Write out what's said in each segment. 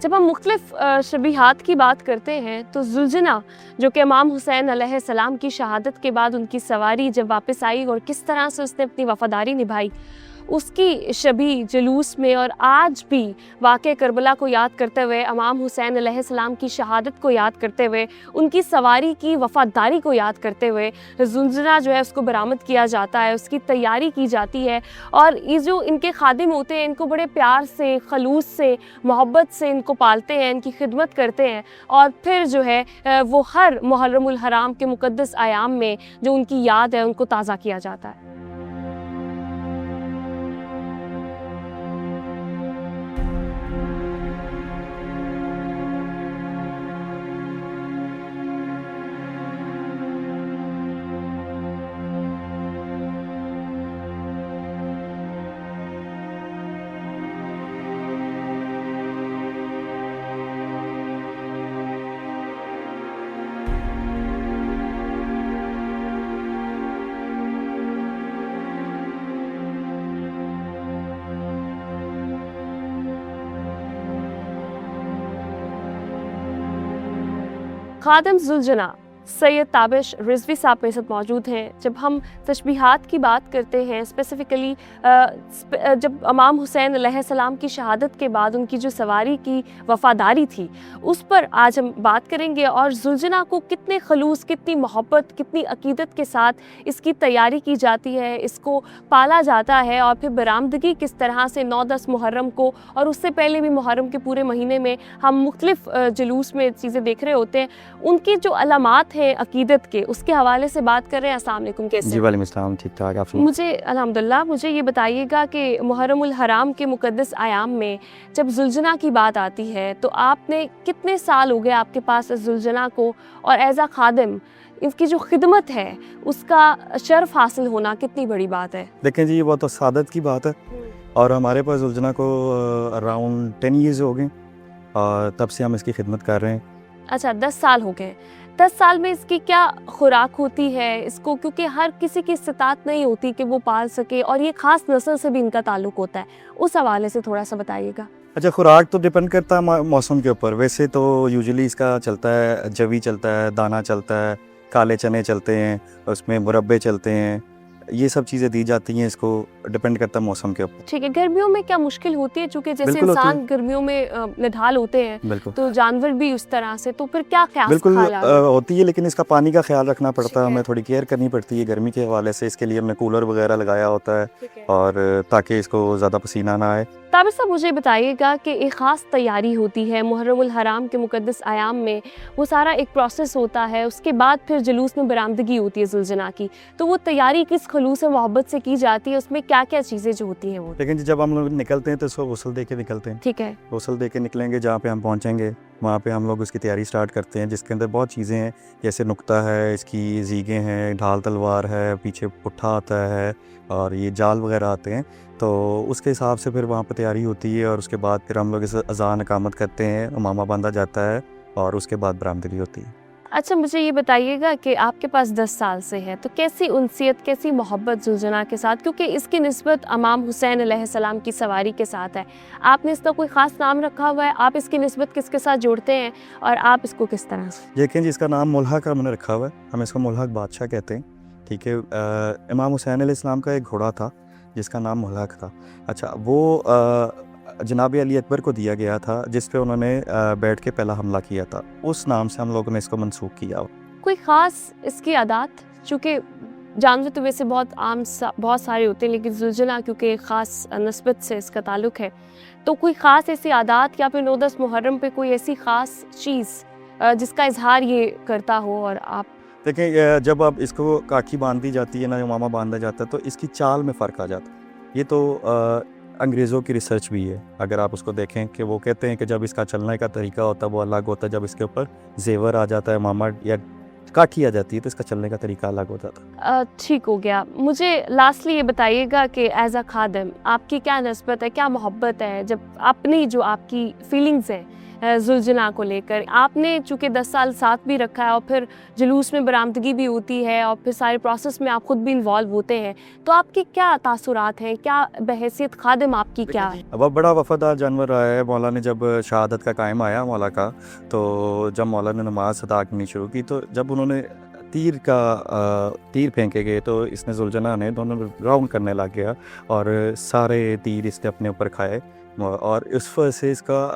جب ہم مختلف شبیہات کی بات کرتے ہیں تو زلجنا جو کہ امام حسین علیہ السلام کی شہادت کے بعد ان کی سواری جب واپس آئی اور کس طرح سے اس نے اپنی وفاداری نبھائی، اس کی شبیہ جلوس میں اور آج بھی واقعہ کربلا کو یاد کرتے ہوئے، امام حسین علیہ السلام کی شہادت کو یاد کرتے ہوئے، ان کی سواری کی وفاداری کو یاد کرتے ہوئے زلجنا جو ہے اس کو برآمد کیا جاتا ہے، اس کی تیاری کی جاتی ہے، اور یہ جو ان کے خادم ہوتے ہیں ان کو بڑے پیار سے، خلوص سے، محبت سے ان کو پالتے ہیں، ان کی خدمت کرتے ہیں، اور پھر جو ہے وہ ہر محرم الحرام کے مقدس ایام میں جو ان کی یاد ہے ان کو تازہ کیا جاتا ہے۔ خادم زلجنا سید تابش رضوی صاحب میرے ساتھ موجود ہیں۔ جب ہم تشبیہات کی بات کرتے ہیں، اسپیسیفکلی جب امام حسین علیہ السلام کی شہادت کے بعد ان کی جو سواری کی وفاداری تھی، اس پر آج ہم بات کریں گے، اور زلجنا کو کتنے خلوص، کتنی محبت، کتنی عقیدت کے ساتھ اس کی تیاری کی جاتی ہے، اس کو پالا جاتا ہے، اور پھر برآمدگی کس طرح سے 9-10 محرم کو، اور اس سے پہلے بھی محرم کے پورے مہینے میں ہم مختلف جلوس میں چیزیں دیکھ رہے ہوتے ہیں، ان کی جو علامات ہے عقیدت کے، اس کے حوالے سے بات کر رہے ہیں۔ السلام علیکم، کیسے؟ جی وعلیکم السلام، ٹھیک ٹھاک، آپ مجھے الحمدللہ، مجھے یہ بتائیے گا کہ محرم الحرام کے مقدس ایام میں جب زلجنا کی بات آتی ہے تو آپ نے کتنے سال ہو گئے آپ کے پاس زلجنا کو، اور ایز اے خادم اس کی جو خدمت ہے اس کا شرف حاصل ہونا کتنی بڑی بات ہے؟ دیکھیں جی، یہ بہت سعادت کی بات ہے، اور ہمارے پاس زلجنا کو اراؤنڈ 10 ایئرز ہو گئے، اور تب سے ہم اس کی خدمت کر رہے ہیں۔ اچھا، 10 سال ہو گئے۔ 10 سال میں اس کی کیا خوراک ہوتی ہے اس کو؟ کیونکہ ہر کسی کی استطاعت نہیں ہوتی کہ وہ پال سکے، اور یہ خاص نسل سے بھی ان کا تعلق ہوتا ہے، اس حوالے سے تھوڑا سا بتائیے گا۔ اچھا، خوراک تو ڈپینڈ کرتا ہے موسم کے اوپر۔ ویسے تو یوزلی اس کا چلتا ہے جوی چلتا ہے، دانہ چلتا ہے، کالے چنے چلتے ہیں، اس میں مربے چلتے ہیں، یہ سب چیزیں دی جاتی ہیں، اس کو ڈپینڈ کرتا ہے موسم کے اوپر۔ ٹھیک ہے، گرمیوں میں کیا مشکل ہوتی ہے؟ چونکہ جیسے انسان گرمیوں میں نڈھال ہوتے ہیں تو جانور بھی اس طرح سے، تو پھر کیا خیال؟ بالکل ہوتی ہے، لیکن اس کا پانی کا خیال رکھنا پڑتا ہے، ہمیں تھوڑی کیئر کرنی پڑتی ہے گرمی کے حوالے سے۔ اس کے لیے ہم نے کولر وغیرہ لگایا ہوتا ہے، اور تاکہ اس کو زیادہ پسینہ نہ آئے۔ تابر صاحب، مجھے بتائیے گا کہ ایک خاص تیاری ہوتی ہے محرم الحرام کے مقدس ایام میں، وہ سارا ایک پروسیس ہوتا ہے، اس کے بعد پھر جلوس میں برآمدگی ہوتی ہے زلجنا کی، تو وہ تیاری کس خلوص و محبت سے کی جاتی ہے؟ اس میں کیا کیا چیزیں جو ہوتی ہیں وہ؟ لیکن جب ہم لوگ نکلتے ہیں تو اس کو غسل دے کے نکلتے ہیں۔ ٹھیک ہے، غسل دے کے نکلیں گے، جہاں پہ ہم پہنچیں گے وہاں پہ ہم لوگ اس کی تیاری سٹارٹ کرتے ہیں، جس کے اندر بہت چیزیں ہیں، جیسے نقطہ ہے، اس کی زیگیں ہیں، ڈھال تلوار ہے، پیچھے پٹھا آتا ہے، اور یہ جال وغیرہ آتے ہیں، تو اس کے حساب سے پھر وہاں پہ تیاری ہوتی ہے، اور اس کے بعد پھر ہم لوگ اس اذان اقامت کرتے ہیں، امامہ باندھا جاتا ہے، اور اس کے بعد برآمدگی ہوتی ہے۔ اچھا، مجھے یہ بتائیے گا کہ آپ کے پاس 10 سال سے ہے، تو کیسی انسیت، کیسی محبت زلجنا کے ساتھ؟ کیونکہ اس کی نسبت امام حسین علیہ السلام کی سواری کے ساتھ ہے، آپ نے اس کا کوئی خاص نام رکھا ہوا ہے؟ آپ اس کی نسبت کس کے ساتھ جوڑتے ہیں، اور آپ اس کو کس طرح سے؟ دیکھیں جی، اس کا نام ملحق ہم نے رکھا ہوا ہے، ہم اس کو ملحق بادشاہ کہتے ہیں، ٹھیک ہے۔ امام حسین علیہ السلام کا ایک گھوڑا تھا جس کا نام ملحق تھا، اچھا، وہ جناب علی اکبر کو دیا گیا تھا، جس پہ انہوں نے بیٹھ کے پہلا حملہ کیا تھا، اس نام سے ہم لوگوں نے اس کو منسوخ کیا۔ کوئی خاص اس کی عادات؟ چونکہ جانور تو ویسے بہت سارے ہوتے ہیں، لیکن زلجنا کیونکہ ایک خاص نسبت سے اس کا تعلق ہے، تو کوئی خاص ایسی عادات، یا پھر 9-10 محرم پہ کوئی ایسی خاص چیز جس کا اظہار یہ کرتا ہو؟ اور آپ دیکھیں، جب اب اس کو کاکی باندھی جاتی ہے نا، امامہ باندھا جاتا ہے، تو اس کی چال میں فرق آ جاتا ہے۔ یہ تو انگریزوں کی ریسرچ بھی ہے، اگر آپ اس کو دیکھیں کہ وہ کہتے ہیں کہ جب اس کا چلنے کا طریقہ ہوتا ہے وہ الگ ہوتا ہے، جب اس کے اوپر زیور آ جاتا ہے، امامہ یا کاٹھی آ جاتی ہے، تو اس کا چلنے کا طریقہ الگ ہو جاتا ہے۔ ٹھیک ہو گیا۔ مجھے لاسٹلی یہ بتائیے گا کہ ایز اے خادم آپ کی کیا نسبت ہے، کیا محبت ہے، جب اپنی جو آپ کی فیلنگز ہیں زلجنا کو لے کر. آپ نے چونکہ 10 سال ساتھ بھی رکھا ہے اور پھر جلوس میں برآمدگی بھی ہوتی ہے اور پھر سارے پروسیس میں آپ خود بھی انوالو ہوتے ہیں, تو آپ کے کیا تاثرات ہیں, کیا بحیثیت خادم آپ کی کیا ہے؟ اب بڑا وفادار جانور رہا ہے مولا نے. جب شہادت کا قائم آیا مولا کا, تو جب مولا نے نماز ادا کرنی شروع کی, تو جب انہوں نے تیر پھینکے گئے تو اس نے زلجنا نے دونوں راؤنڈ کرنے لگ گیا اور سارے تیر اس نے اپنے اوپر کھائے, اور اس وجہ سے اس کا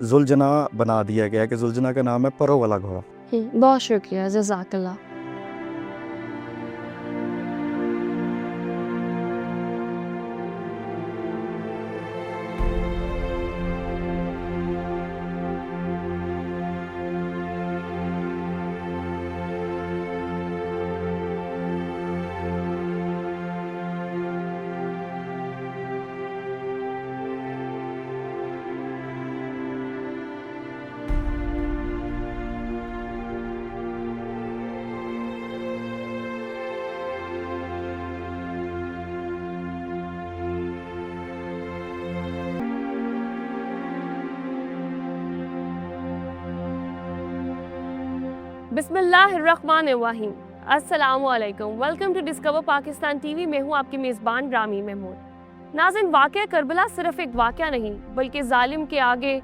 زلجنا بنا دیا گیا کہ زلجنا کا نام ہے پروں والا گھوڑا. بہت شکریہ, جزاک اللہ. بسم اللہ الرحمن الرحیم. السلام علیکم, welcome to discover Pakistan TV وی. میں ہوں آپ کی میزبان رامی محمود. ناظرین, واقعہ کربلا صرف ایک واقعہ نہیں بلکہ ظالم کے آگے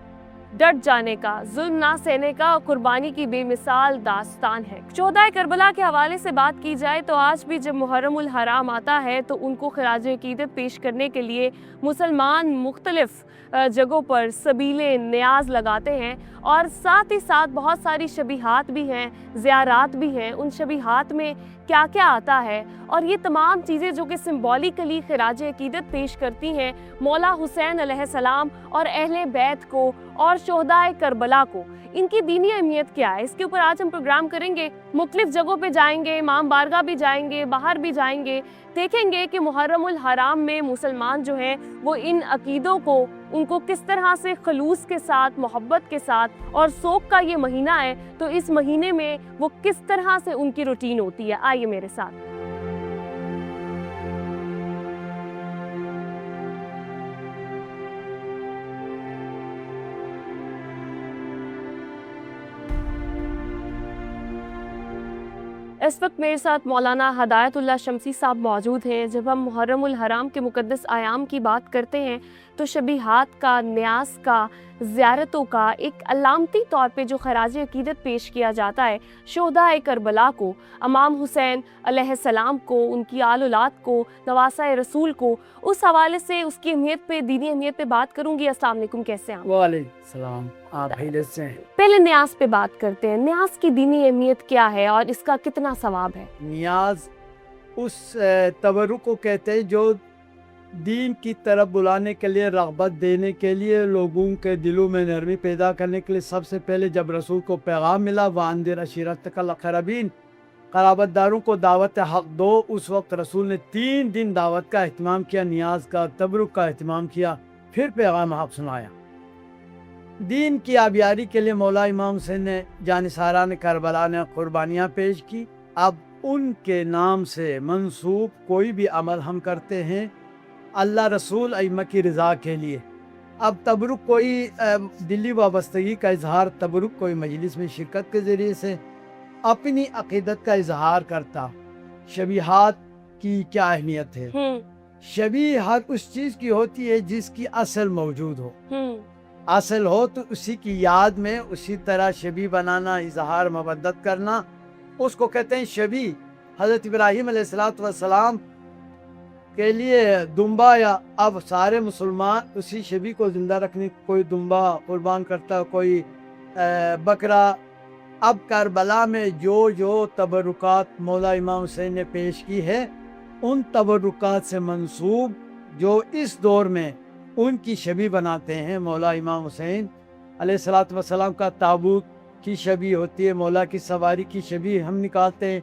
ڈٹ جانے کا, ظلم نہ سہنے کا اور قربانی کی بے مثال داستان ہے. شہدائے کربلا کے حوالے سے بات کی جائے تو آج بھی جب محرم الحرام آتا ہے تو ان کو خراج عقیدت پیش کرنے کے لیے مسلمان مختلف جگہوں پر سبیل نیاز لگاتے ہیں, اور ساتھ ہی ساتھ بہت ساری شبیہات بھی ہیں, زیارات بھی ہیں. ان شبیہات میں کیا کیا آتا ہے, اور یہ تمام چیزیں جو کہ سمبولیکلی خراج عقیدت پیش کرتی ہیں مولا حسین علیہ السلام اور اہل بیت کو اور شہدائے کربلا کو, ان کی دینی اہمیت کیا ہے, اس کے اوپر آج ہم پروگرام کریں گے. مختلف جگہوں پہ جائیں گے, امام بارگاہ بھی جائیں گے, باہر بھی جائیں گے, دیکھیں گے کہ محرم الحرام میں مسلمان جو ہیں وہ ان عقیدوں کو, ان کو کس طرح سے خلوص کے ساتھ, محبت کے ساتھ, اور سوگ کا یہ مہینہ ہے تو اس مہینے میں وہ کس طرح سے ان کی روٹین ہوتی ہے. آئیے میرے ساتھ. اس وقت میرے ساتھ مولانا ہدایت اللہ شمسی صاحب موجود ہیں. جب ہم محرم الحرام کے مقدس ایام کی بات کرتے ہیں تو شبیہات کا, نیاز کا, زیارتوں کا ایک علامتی طور پہ جو خراج عقیدت پیش کیا جاتا ہے شہدائے کربلا کو, امام حسین علیہ السلام کو, ان کی آل اولاد کو, نواسۂ رسول کو, اس حوالے سے اس کی اہمیت پہ, دینی اہمیت پہ بات کروں گی. السلام علیکم, کیسے ہیں آپ؟ وعلیکم السلام, آپ خیریت سے ہیں؟ پہلے نیاز پہ بات کرتے ہیں. نیاز کی دینی اہمیت کیا ہے اور اس کا کتنا ثواب ہے؟ نیاز اس تبرک کو کہتے ہیں جو دین کی طرف بلانے کے لیے, رغبت دینے کے لیے, لوگوں کے دلوں میں نرمی پیدا کرنے کے لیے. سب سے پہلے جب رسول کو پیغام ملا وَأَنذِرْ عَشِيرَتَكَ الْأَقْرَبِينَ, قرابت داروں کو دعوت حق دو, اس وقت رسول نے 3 دن دعوت کا اہتمام کیا, نیاز کا, تبرک کا اہتمام کیا, پھر پیغام حق سنایا. دین کی آبیاری کے لیے مولا امام حسین نے, جانثاران کربلا نے قربانیاں پیش کی. اب ان کے نام سے منسوب کوئی بھی عمل ہم کرتے ہیں اللہ, رسول, ائمہ کی رضا کے لیے. اب تبرک کوئی دلی وابستگی کا اظہار, تبرک کوئی مجلس میں شرکت کے ذریعے سے اپنی عقیدت کا اظہار کرتا. شبیہات کی کیا اہمیت ہے؟ شبیہ ہر اس چیز کی ہوتی ہے جس کی اصل موجود ہو. اصل ہو تو اسی کی یاد میں اسی طرح شبیہ بنانا, اظہار مودت کرنا, اس کو کہتے ہیں شبیہ. حضرت ابراہیم علیہ السلام کے لیے دمبا, یا اب سارے مسلمان اسی شبیہ کو زندہ رکھنے, کوئی دمبا قربان کرتا, کوئی بکرا. اب کربلا میں جو تبرکات مولا امام حسین نے پیش کی ہے, ان تبرکات سے منسوب جو اس دور میں ان کی شبیہ بناتے ہیں. مولا امام حسین علیہ السلام کا تابوت کی شبیہ ہوتی ہے, مولا کی سواری کی شبیہ ہم نکالتے ہیں.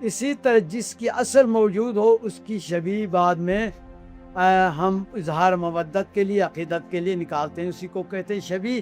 اسی طرح جس کی اصل موجود ہو اس کی شبیہ بعد میں ہم اظہار مودت کے لیے, عقیدت کے لیے نکالتے ہیں. اسی کو کہتے ہیں شبیہ.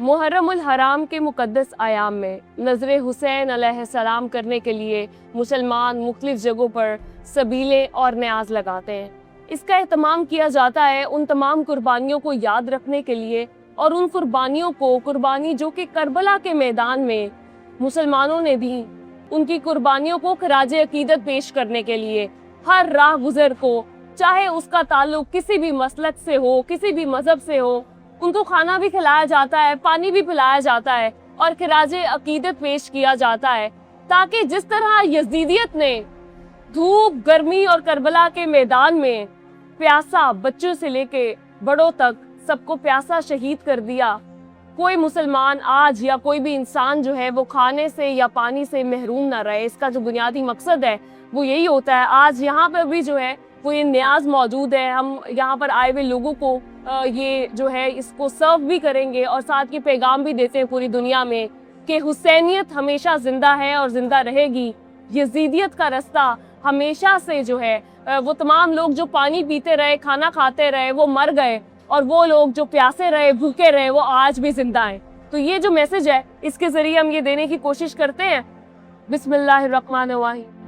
محرم الحرام کے مقدس ایام میں نظر حسین علیہ السلام کرنے کے لیے مسلمان مختلف جگہوں پر سبیلیں اور نیاز لگاتے ہیں۔ اس کا اہتمام کیا جاتا ہے ان تمام قربانیوں کو یاد رکھنے کے لیے، اور ان قربانی جو کہ کربلا کے میدان میں مسلمانوں نے دی، ان کی قربانیوں کو خراج عقیدت پیش کرنے کے لیے ہر راہ گزر کو، چاہے اس کا تعلق کسی بھی مسلک سے ہو، کسی بھی مذہب سے ہو، ان کو کھانا بھی کھلایا جاتا ہے، پانی بھی پلایا جاتا ہے اور خراج عقیدت پیش کیا جاتا ہے، تاکہ جس طرح یزیدیت نے دھوپ گرمی اور کربلا کے میدان میں پیاسا بچوں سے لے کے بڑوں تک سب کو پیاسا شہید کر دیا، کوئی مسلمان آج یا کوئی بھی انسان جو ہے وہ کھانے سے یا پانی سے محروم نہ رہے۔ اس کا جو بنیادی مقصد ہے وہ یہی ہوتا ہے۔ آج یہاں پر بھی جو ہے وہ یہ نیاز موجود ہے، ہم یہاں پر آئے ہوئے لوگوں کو یہ جو ہے اس کو سرو بھی کریں گے، اور ساتھ یہ پیغام بھی دیتے ہیں پوری دنیا میں کہ حسینیت ہمیشہ زندہ ہے اور زندہ رہے گی۔ یزیدیت کا رستہ ہمیشہ سے جو ہے وہ تمام لوگ جو پانی پیتے رہے، کھانا کھاتے رہے، وہ مر گئے، اور وہ لوگ جو پیاسے رہے، بھوکے رہے، وہ آج بھی زندہ ہیں۔ تو یہ جو میسج ہے اس کے ذریعے ہم یہ دینے کی کوشش کرتے ہیں۔ بسم اللہ الرحمن الرحیم۔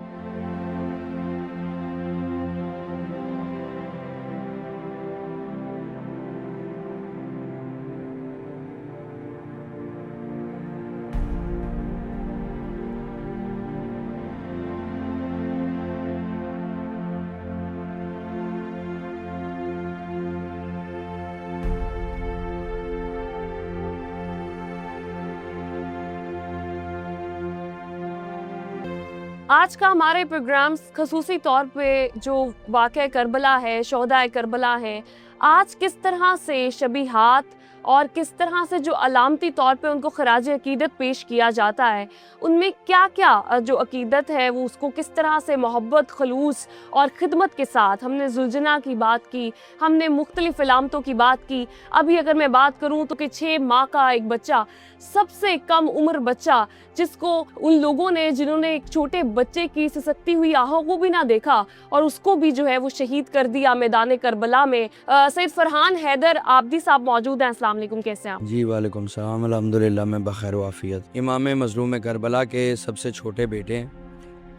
آج کا ہمارے پروگرامز خصوصی طور پہ جو واقعہ کربلا ہے، شہدائے کربلا ہیں، آج کس طرح سے شبیہات اور کس طرح سے جو علامتی طور پہ ان کو خراج عقیدت پیش کیا جاتا ہے، ان میں کیا کیا جو عقیدت ہے وہ اس کو کس طرح سے محبت، خلوص اور خدمت کے ساتھ، ہم نے زلجنا کی بات کی، ہم نے مختلف علامتوں کی بات کی۔ ابھی اگر میں بات کروں تو کہ 6 ماہ کا ایک بچہ، سب سے کم عمر بچہ، جس کو ان لوگوں نے جنہوں نے ایک چھوٹے بچے کی سسکتی ہوئی آہوں کو بھی نہ دیکھا اور اس کو بھی جو ہے وہ شہید کر دیا میدان کربلا میں۔ سید فرحان حیدر عابدی صاحب موجود ہیں۔ السلام علیکم، کیسے ہیں آپ؟ جی وعلیکم السلام، الحمدللہ میں بخیر و عافیت۔ امام مظلوم کربلا کے سب سے چھوٹے بیٹے ہیں،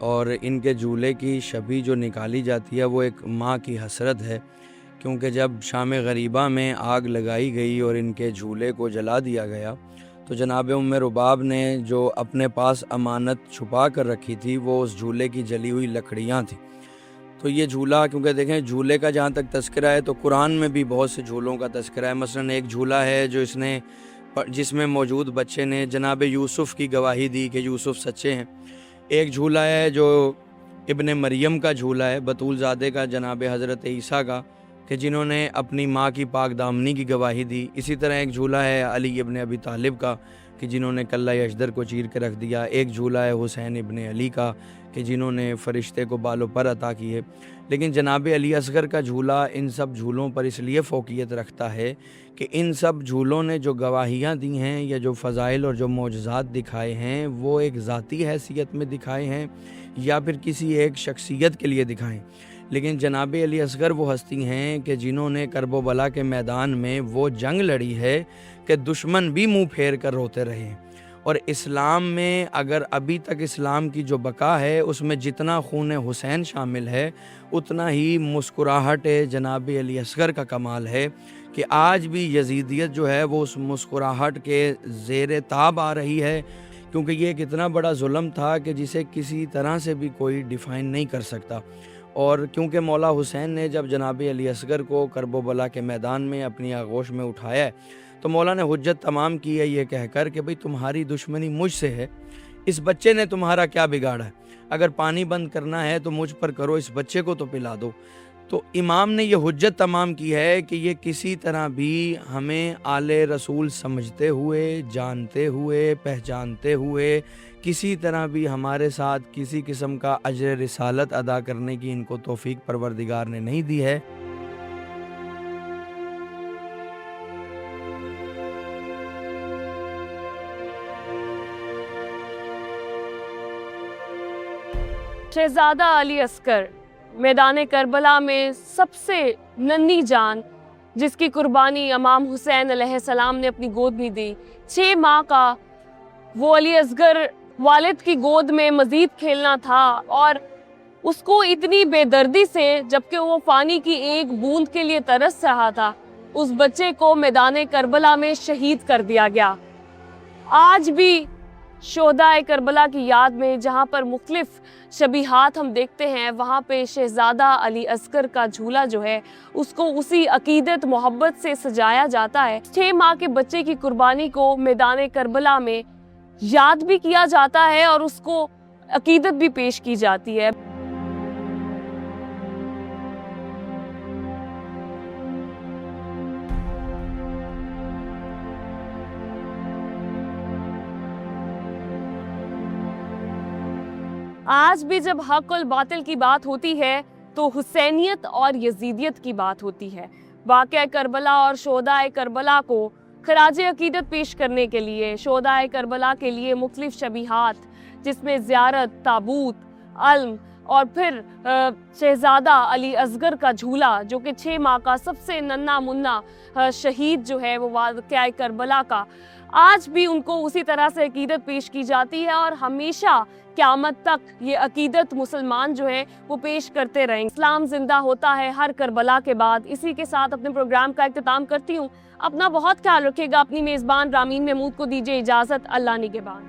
اور ان کے جھولے کی شبیہ جو نکالی جاتی ہے وہ ایک ماں کی حسرت ہے، کیونکہ جب شام غریبہ میں آگ لگائی گئی اور ان کے جھولے کو جلا دیا گیا تو جناب ام رباب نے جو اپنے پاس امانت چھپا کر رکھی تھی وہ اس جھولے کی جلی ہوئی لکڑیاں تھیں۔ تو یہ جھولا، کیونکہ دیکھیں جھولے کا جہاں تک تذکرہ ہے تو قرآن میں بھی بہت سے جھولوں کا تذکرہ ہے۔ مثلا ایک جھولا ہے جس میں موجود بچے نے جناب یوسف کی گواہی دی کہ یوسف سچے ہیں۔ ایک جھولا ہے جو ابن مریم کا جھولا ہے، بطول زادے کا، جناب حضرت عیسیٰ کا، کہ جنہوں نے اپنی ماں کی پاک دامنی کی گواہی دی۔ اسی طرح ایک جھولا ہے علی ابن ابی طالب کا کہ جنہوں نے کلہ اشدر کو چیر کے رکھ دیا۔ ایک جھولا ہے حسین ابن علی کا کہ جنہوں نے فرشتے کو بال و پر عطا کیے۔ لیکن جناب علی اصغر کا جھولا ان سب جھولوں پر اس لیے فوقیت رکھتا ہے کہ ان سب جھولوں نے جو گواہیاں دی ہیں یا جو فضائل اور جو معجزات دکھائے ہیں وہ ایک ذاتی حیثیت میں دکھائے ہیں یا پھر کسی ایک شخصیت کے لیے دکھائیں۔ لیکن جناب علی اصغر وہ ہستی ہیں کہ جنہوں نے کرب و بلا کے میدان میں وہ جنگ لڑی ہے کہ دشمن بھی منہ پھیر کر روتے رہے۔ اور اسلام میں اگر ابھی تک اسلام کی جو بقا ہے اس میں جتنا خون حسین شامل ہے اتنا ہی مسکراہٹ جناب علی اصغر کا کمال ہے کہ آج بھی یزیدیت جو ہے وہ اس مسکراہٹ کے زیر تاب آ رہی ہے، کیونکہ یہ ایک اتنا بڑا ظلم تھا کہ جسے کسی طرح سے بھی کوئی ڈیفائن نہیں کر سکتا۔ اور کیونکہ مولا حسین نے جب جناب علی اصغر کو کرب و بلا کے میدان میں اپنی آغوش میں اٹھایا ہے تو مولا نے حجت تمام کی ہے یہ کہہ کر کہ بھئی تمہاری دشمنی مجھ سے ہے، اس بچے نے تمہارا کیا بگاڑا ہے، اگر پانی بند کرنا ہے تو مجھ پر کرو، اس بچے کو تو پلا دو۔ تو امام نے یہ حجت تمام کی ہے کہ یہ کسی طرح بھی ہمیں آل رسول سمجھتے ہوئے، جانتے ہوئے، پہچانتے ہوئے کسی طرح بھی ہمارے ساتھ کسی قسم کا اجر رسالت ادا کرنے کی ان کو توفیق پروردگار نے نہیں دی ہے۔ شہزادہ علی اصغر میدان کربلا میں سب سے ننھی جان جس کی قربانی امام حسین علیہ السلام نے اپنی گود بھی دی. 6 ماہ کا وہ علی اصغر والد کی گود میں مزید کھیلنا تھا اور اس کو اتنی بے دردی سے جبکہ وہ پانی کی ایک بوند کے لیے ترس رہا تھا اس بچے کو میدان کربلا میں شہید کر دیا گیا. آج بھی شہدائے کربلا کی یاد میں جہاں پر مختلف شبیہات ہم دیکھتے ہیں وہاں پہ شہزادہ علی اصغر کا جھولا جو ہے اس کو اسی عقیدت محبت سے سجایا جاتا ہے. 6 ماہ کے بچے کی قربانی کو میدان کربلا میں یاد بھی کیا جاتا ہے اور اس کو عقیدت بھی پیش کی جاتی ہے. آج بھی جب حق اور باطل کی بات ہوتی ہے تو حسینیت اور یزیدیت کی بات ہوتی ہے. واقعہ کربلا اور شہدائے کربلا کو خراج عقیدت پیش کرنے کے لیے شہدائے کربلا کے لیے مختلف شبیہات جس میں زیارت، تابوت، علم اور پھر شہزادہ علی اصغر کا جھولا جو کہ 6 ماہ کا سب سے ننھا منا شہید جو ہے وہ واقعہ کربلا کا، آج بھی ان کو اسی طرح سے عقیدت پیش کی جاتی ہے اور ہمیشہ قیامت تک یہ عقیدت مسلمان جو ہے وہ پیش کرتے رہیں. اسلام زندہ ہوتا ہے ہر کربلا کے بعد. اسی کے ساتھ اپنے پروگرام کا اختتام کرتی ہوں. اپنا بہت خیال رکھیے گا. اپنی میزبان رامین محمود کو دیجیے اجازت. اللہ نگہبان.